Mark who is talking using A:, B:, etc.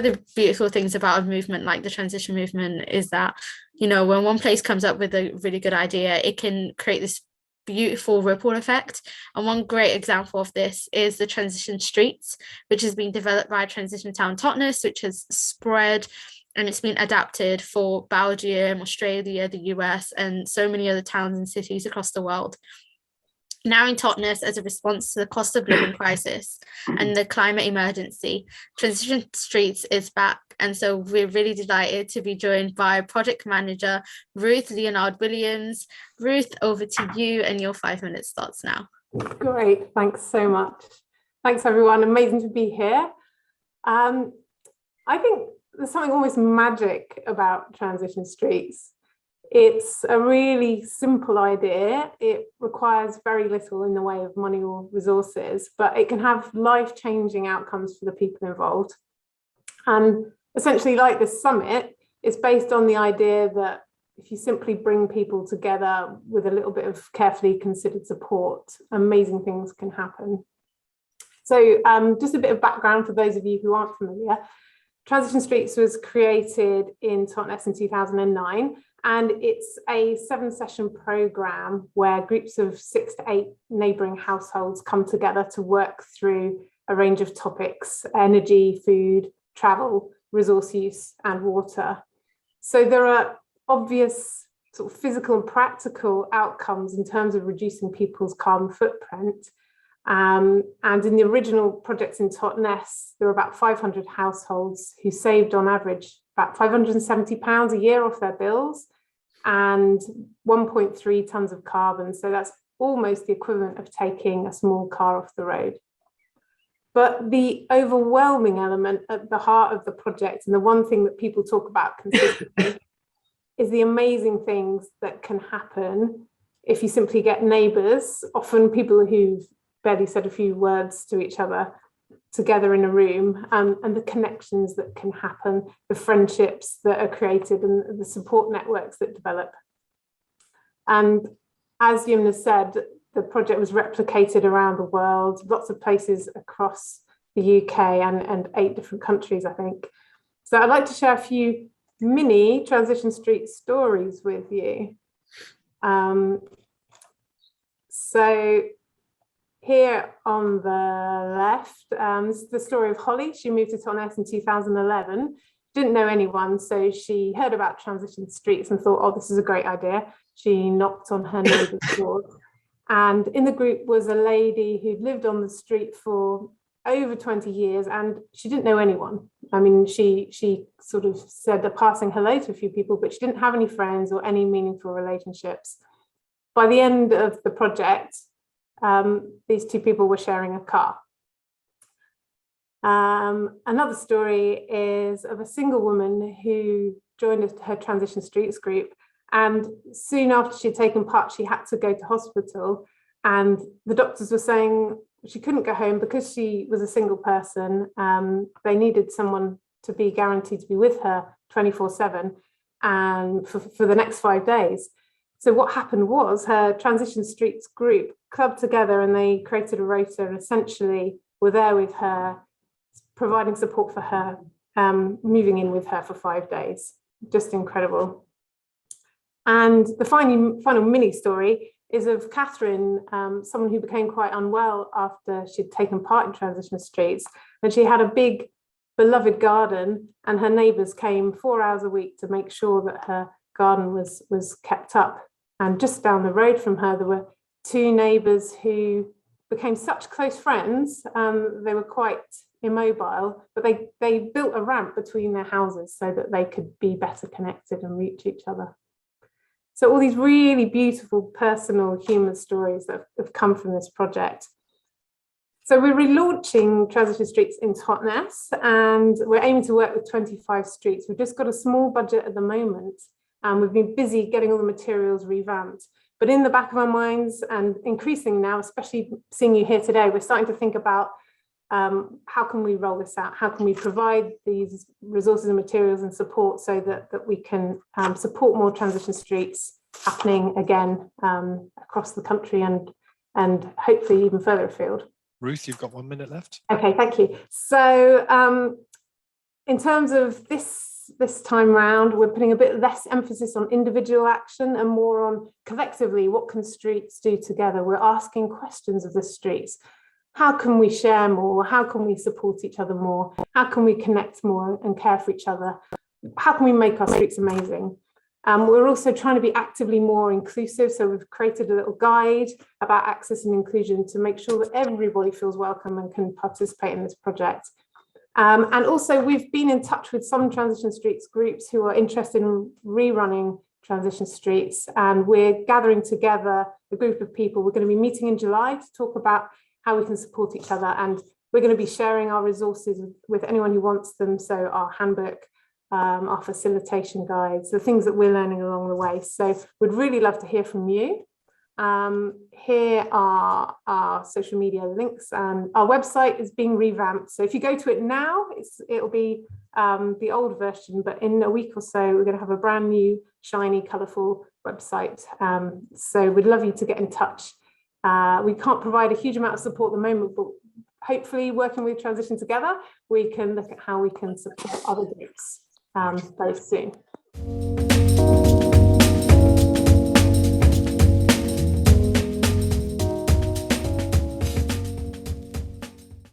A: of the beautiful things about a movement like the transition movement is that, when one place comes up with a really good idea, it can create this beautiful ripple effect. And one great example of this is the transition streets, which has been developed by transition town Totnes, which has spread and it's been adapted for Belgium, Australia, the US, and so many other towns and cities across the world. Now in Totnes, as a response to the cost of living crisis and the climate emergency, Transition Streets is back. And so we're really delighted to be joined by project manager Ruth Leonard-Williams. Ruth, over to you and your 5-minute thoughts now.
B: Great, thanks so much. Thanks everyone, amazing to be here. I think there's something almost magic about Transition Streets. It's a really simple idea. It requires very little in the way of money or resources, but it can have life-changing outcomes for the people involved. And essentially, like this summit, it's based on the idea that if you simply bring people together with a little bit of carefully considered support, amazing things can happen. So just a bit of background for those of you who aren't familiar. Transition Streets was created in Totnes in 2009. And it's a 7-session programme where groups of 6 to 8 neighbouring households come together to work through a range of topics: energy, food, travel, resource use and water. So there are obvious sort of physical and practical outcomes in terms of reducing people's carbon footprint. And in the original projects in Totnes, there were about 500 households who saved on average about £570 a year off their bills and 1.3 tonnes of carbon. So that's almost the equivalent of taking a small car off the road. But the overwhelming element at the heart of the project, and the one thing that people talk about consistently, is the amazing things that can happen if you simply get neighbours, often people who've barely said a few words to each other, together in a room, and the connections that can happen, the friendships that are created and the support networks that develop. And as Yumna said, the project was replicated around the world, lots of places across the UK and 8 different countries, I think. So I'd like to share a few mini Transition Street stories with you. So here on the left, this is the story of Holly. She moved to Totnes in 2011, didn't know anyone, so she heard about Transition Streets and thought, oh, this is a great idea. She knocked on her neighbour's door. And in the group was a lady who'd lived on the street for over 20 years and she didn't know anyone. I mean, she sort of said a passing hello to a few people, but she didn't have any friends or any meaningful relationships. By the end of the project, these 2 people were sharing a car. Another story is of a single woman who joined her Transition Streets group, and soon after she'd taken part, she had to go to hospital, and the doctors were saying she couldn't go home because she was a single person. They needed someone to be guaranteed to be with her 24/7 and for the next 5 days. So what happened was her Transition Streets group clubbed together and they created a rota and essentially were there with her, providing support for her, moving in with her for 5 days. Just incredible. And the final mini story is of Catherine, someone who became quite unwell after she'd taken part in Transition Streets. And she had a big beloved garden and her neighbours came 4 hours a week to make sure that her garden was kept up. And just down the road from her, there were 2 neighbours who became such close friends. They were quite immobile, but they built a ramp between their houses so that they could be better connected and reach each other. So all these really beautiful personal human stories that have come from this project. So we're relaunching Transition Streets in Totnes and we're aiming to work with 25 streets. We've just got a small budget at the moment and we've been busy getting all the materials revamped. But in the back of our minds and increasing now, especially seeing you here today, we're starting to think about how can we roll this out? How can we provide these resources and materials and support so that we can support more Transition Streets happening again across the country and hopefully even further afield.
C: Ruth, you've got 1 minute left.
B: Okay, thank you. So in terms of this time round, we're putting a bit less emphasis on individual action and more on collectively, what can streets do together? We're asking questions of the streets. How can we share more? How can we support each other more? How can we connect more and care for each other? How can we make our streets amazing? We're also trying to be actively more inclusive. So we've created a little guide about access and inclusion to make sure that everybody feels welcome and can participate in this project. And also we've been in touch with some transition streets groups who are interested in rerunning transition streets, and we're gathering together a group of people. We're going to be meeting in July to talk about how we can support each other, and we're going to be sharing our resources with anyone who wants them. So our handbook, our facilitation guides, the things that we're learning along the way. So we'd really love to hear from you. Here are our social media links, and our website is being revamped. So if you go to it now, it'll be the old version, but in a week or so, we're going to have a brand new, shiny, colourful website. So we'd love you to get in touch. We can't provide a huge amount of support at the moment, but hopefully working with Transition Together, we can look at how we can support other groups very soon.